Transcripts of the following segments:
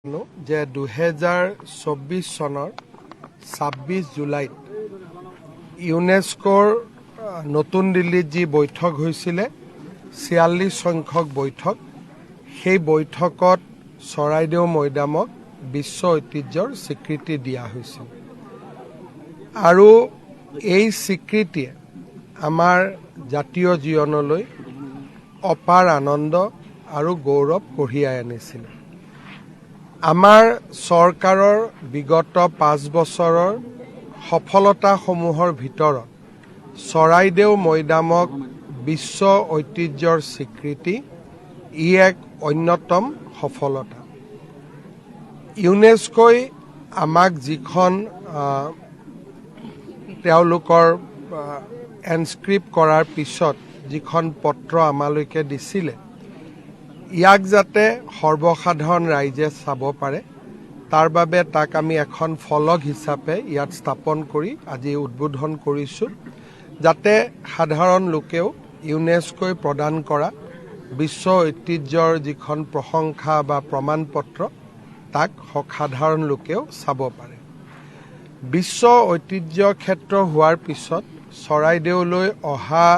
যে 2024 চনৰ 26 জুলাইত ইউনেস্কোৰ নতুন দিল্লীত যি বৈঠক হৈছিলে 46 সংখ্যক বৈঠক সেই বৈঠকত চৰাইদেউ মৈদামক বিশ্ব ঐতিহ্যৰ স্বীকৃতি দিয়া হৈছিল আৰু এই স্বীকৃতিয়ে আমাৰ জাতীয় জীৱনলৈ অপাৰ আনন্দ আৰু গৌৰৱ কঢ়িয়াই আনিছিল। আমাৰ চৰকাৰৰ বিগত 5 বছৰৰ সফলতাসমূহৰ ভিতৰত চৰাইদেউ মৈদামক বিশ্ব ঐতিহ্যৰ স্বীকৃতি ই এক অন্যতম সফলতা। ইউনেস্কোই আমাক যিখন তেওঁলোকৰ এনস্ক্ৰিপ্ট কৰাৰ পিছত যিখন পত্ৰ আমালৈকে দিছিলে ইয়াক যাতে সৰ্বসাধাৰণ ৰাইজে চাব পাৰে তাৰ বাবে তাক আমি এখন ফলক হিচাপে ইয়াত স্থাপন কৰি আজি উদ্বোধন কৰিছোঁ যাতে সাধাৰণ লোকেও ইউনেস্কোই প্ৰদান কৰা বিশ্ব ঐতিহ্যৰ যিখন প্ৰশংসা বা প্ৰমাণপত্ৰ তাক সাধাৰণ লোকেও চাব পাৰে। বিশ্ব ঐতিহ্য ক্ষেত্ৰ হোৱাৰ পিছত চৰাইদেউলৈ অহা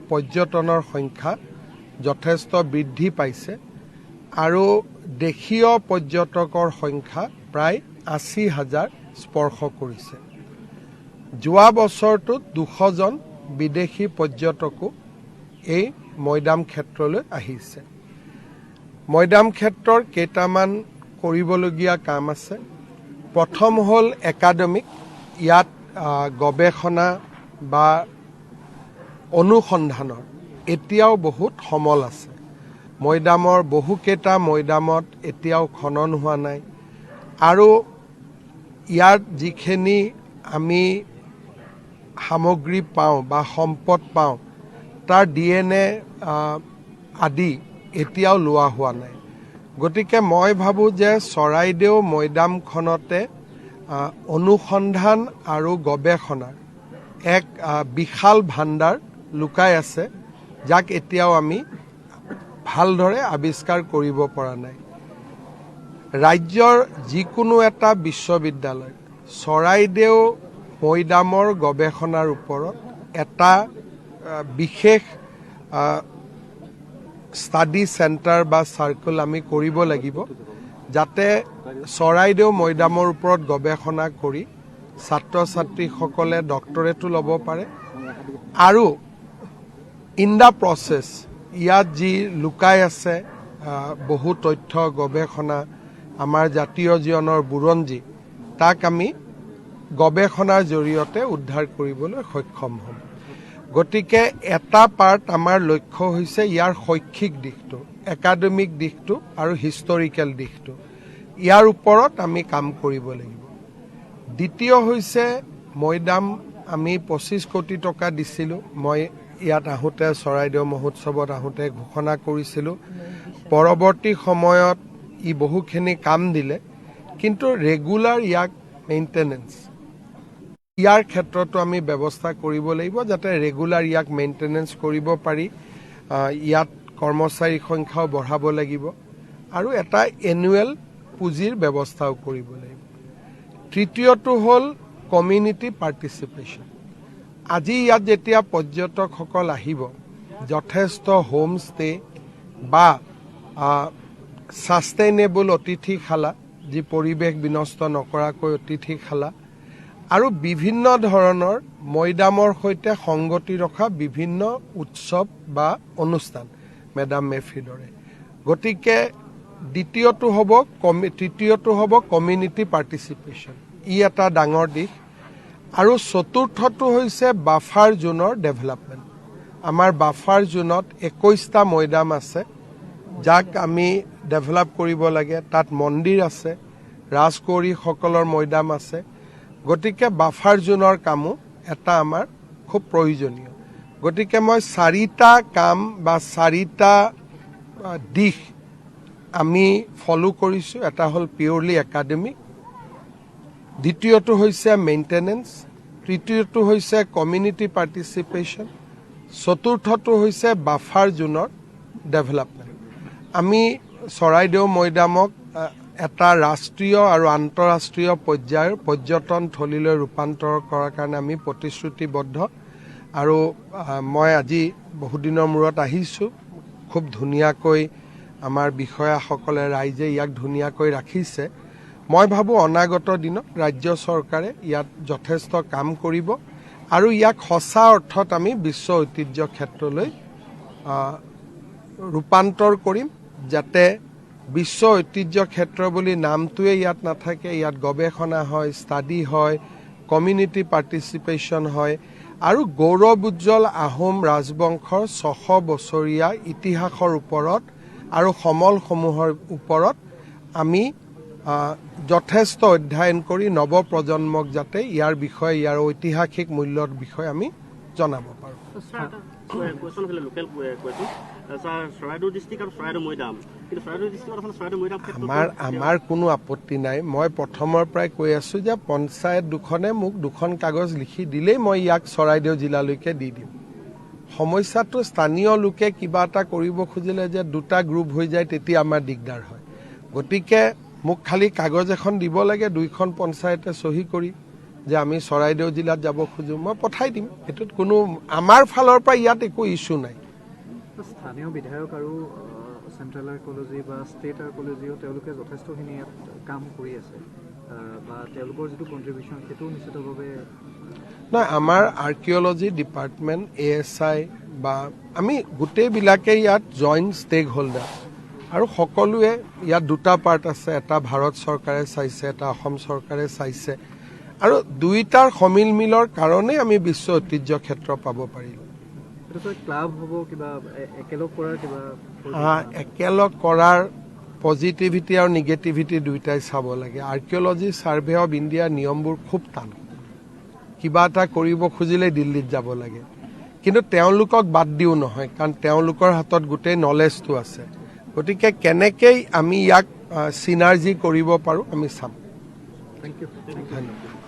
পৰ্যটনৰ সংখ্যা যথেষ্ট বৃদ্ধি পাইছে আৰু দেশীয় পৰ্যটকৰ সংখ্যা প্ৰায় 80,000 স্পৰ্শ কৰিছে। যোৱা বছৰটোত 200 জন বিদেশী পৰ্যটকো এই মৈদাম ক্ষেত্ৰলৈ আহিছে। মৈদাম ক্ষেত্ৰৰ কেইটামান কৰিবলগীয়া কাম আছে। প্ৰথম হ'ল একাডেমিক, ইয়াত গৱেষণা বা অনুসন্ধানৰ এতিয়াও বহুত সমল আছে। মৈদামৰ বহুকেইটা মৈদামত এতিয়াও খনন হোৱা নাই আৰু ইয়াত যিখিনি আমি সামগ্ৰী পাওঁ বা সম্পদ পাওঁ তাৰ DNA আদি এতিয়াও লোৱা হোৱা নাই। গতিকে মই ভাবোঁ যে চৰাইদেউ মৈদামখনতে অনুসন্ধান আৰু গৱেষণাৰ এক বিশাল ভাণ্ডাৰ লুকাই আছে যাক এতিয়াও আমি ভালদৰে আৱিষ্কাৰ কৰিব পৰা নাই। ৰাজ্যৰ যিকোনো এটা বিশ্ববিদ্যালয় চৰাইদেউ মৈদামৰ গৱেষণাৰ ওপৰত এটা বিশেষ ষ্টাডি চেণ্টাৰ বা চাৰ্কল আমি কৰিব লাগিব যাতে চৰাইদেউ মৈদামৰ ওপৰত গৱেষণা কৰি ছাত্ৰ ছাত্ৰীসকলে ডক্টৰেটো ল'ব পাৰে আৰু ইন দ্য প্ৰচেছ ইয়াত যি লুকাই আছে বহু তথ্য গৱেষণা আমাৰ জাতীয় জীৱনৰ বুৰঞ্জী তাক আমি গৱেষণাৰ জৰিয়তে উদ্ধাৰ কৰিবলৈ সক্ষম হ'ম। গতিকে এটা পাৰ্ট আমাৰ লক্ষ্য হৈছে ইয়াৰ শৈক্ষিক দিশটো, একাডেমিক দিশটো আৰু হিষ্টৰিকেল দিশটো, ইয়াৰ ওপৰত আমি কাম কৰিব লাগিব। দ্বিতীয় হৈছে মৈদাম আমি 25 কোটি টকা দিছিলোঁ। মই ইয়াত আহোঁতে চৰাইদেউ মহোৎসৱত আহোঁতে ঘোষণা কৰিছিলোঁ। পৰৱৰ্তী সময়ত ই বহুখিনি কাম দিলে কিন্তু ৰেগুলাৰ ইয়াক মেইনটেনেন্স ইয়াৰ ক্ষেত্ৰতো আমি ব্যৱস্থা কৰিব লাগিব যাতে ৰেগুলাৰ ইয়াক মেইনটেনেন্স কৰিব পাৰি। ইয়াত কৰ্মচাৰীৰ সংখ্যাও বঢ়াব লাগিব আৰু এটা এনুৱেল পুঁজিৰ ব্যৱস্থাও কৰিব লাগিব। তৃতীয়টো হ'ল কমিউনিটি পাৰ্টিচিপেশ্যন। আজি ইয়াত যেতিয়া পৰ্যটকসকল আহিব যথেষ্ট হোম ষ্টে বা ছাষ্টেইনেবল অতিথিশালা যি পৰিৱেশ বিনষ্ট নকৰাকৈ অতিথিশালা আৰু বিভিন্ন ধৰণৰ মৈদামৰ সৈতে সংগতি ৰখা বিভিন্ন উৎসৱ বা অনুষ্ঠান মেডাম মেফিৰ দৰে। গতিকে তৃতীয়টো হ'ব কমিউনিটি পাৰ্টিচিপেশ্যন, ই এটা ডাঙৰ দিশ। আৰু চতুৰ্থটো হৈছে বাফাৰ জোনৰ ডেভেলপমেণ্ট। আমাৰ বাফাৰ জোনত 21টা মৈদাম আছে যাক আমি ডেভেলপ কৰিব লাগে। তাত মন্দিৰ আছে, ৰাজকুঁৱৰীসকলৰ মৈদাম আছে। গতিকে বাফাৰ জোনৰ কামো এটা আমাৰ খুব প্ৰয়োজনীয়। গতিকে মই 4টা কাম বা 4টা দিশ আমি ফ'ল' কৰিছোঁ। এটা হ'ল পিয়ৰলি একাডেমিক, দ্বিতীয়টো হৈছে মেইনটেনেন্স, তৃতীয়টো হৈছে কমিউনিটি পাৰ্টিচিপেশ্যন, চতুৰ্থটো হৈছে বাফাৰ জোনৰ ডেভেলপমেণ্ট। আমি চৰাইদেউ মৈদামক এটা ৰাষ্ট্ৰীয় আৰু আন্তঃৰাষ্ট্ৰীয় পৰ্যায়ৰ পৰ্যটন থলীলৈ ৰূপান্তৰ কৰাৰ কাৰণে আমি প্ৰতিশ্ৰুতিবদ্ধ আৰু মই আজি বহুদিনৰ মূৰত আহিছোঁ খুব ধুনীয়াকৈ আমাৰ বিষয়াসকলে ৰাইজে ইয়াক ধুনীয়াকৈ ৰাখিছে মই ভাবোঁ অনাগত দিনত ৰাজ্য চৰকাৰে ইয়াত যথেষ্ট কাম কৰিব আৰু ইয়াক সঁচা অৰ্থত আমি বিশ্ব ঐতিহ্য ক্ষেত্ৰলৈ ৰূপান্তৰ কৰিম যাতে বিশ্ব ঐতিহ্য ক্ষেত্ৰ বুলি নামটোৱে ইয়াত নাথাকে ইয়াত গৱেষণা হয় ষ্টাডি হয় কমিউনিটি পাৰ্টিচিপেশ্যন হয় আৰু গৌৰৱ উজ্জ্বল আহোম ৰাজবংশৰ 600 বছৰীয়া ইতিহাসৰ ওপৰত আৰু সমলসমূহৰ ওপৰত আমি যথেষ্ট অধ্যয়ন কৰি নৱপ্ৰজন্মক যাতে ইয়াৰ বিষয়ে ইয়াৰ ঐতিহাসিক মূল্যৰ বিষয়ে আমি জনাব পাৰোঁ আমাৰ কোনো আপত্তি নাই মই প্ৰথমৰ পৰাই কৈ আছোঁ যে পঞ্চায়ত দুখনে মোক 2খন কাগজ লিখি দিলেই মই ইয়াক চৰাইদেউ জিলালৈকে দি দিম সমস্যাটো স্থানীয় লোকে কিবা এটা কৰিব খুজিলে যে 2টা গ্ৰুপ হৈ যায় তেতিয়া আমাৰ দিগদাৰ হয় গতিকে মোক খালি কাগজ এখন দিব লাগে 2খন পঞ্চায়তে চহী কৰি যে আমি চৰাইদেউ জিলাত যাব খোজো মই পঠাই দিম এটোত কোনো আমাৰ ফালৰ পৰা ইয়াত একো ইস্যু নাই স্থানীয় বিধায়ক আৰু সেন্ট্ৰেল আৰ্কিঅলজি বা ষ্টেট আৰ্কিঅলজিও তেওঁলোকে যথেষ্টখিনি ইয়াত কাম কৰি আছে বা তেওঁলোকৰ যিটো কণ্ট্ৰিবিউশ্যন সেইটো নিশ্চিতভাৱে নাই আমাৰ আৰ্কিঅলজি ডিপাৰ্টমেণ্ট ASI বা আমি গোটেইবিলাকে ইয়াত জইণ্ট ষ্টেক হোল্ডাৰ আৰু সকলোৱে ইয়াত 2টা পাৰ্ট আছে এটা ভাৰত চৰকাৰে চাইছে এটা অসম চৰকাৰে চাইছে আৰু দুইটাৰ সমিলমিলৰ কাৰণে আমি বিশ্ব ঐতিহ্য ক্ষেত্ৰ পাব পাৰিলোঁ ক্লাব হ'ব কিবা একেলগ কৰাৰ কিবা একেলগ কৰাৰ পজিটিভিটি আৰু নিগেটিভিটি দুইটাই চাব লাগে আৰ্কিঅলজি ছাৰ্ভে অফ ইণ্ডিয়াৰ নিয়মবোৰ খুব টান কিবা এটা কৰিব খুজিলে দিল্লীত যাব লাগে কিন্তু তেওঁলোকক বাদ দিও নহয় কাৰণ তেওঁলোকৰ হাতত গোটেই নলেজটো আছে গতিকে কেনেকৈ আমি ইয়াক চিনাৰ্জি কৰিব পাৰোঁ আমি চাম Thank you. ধন্যবাদ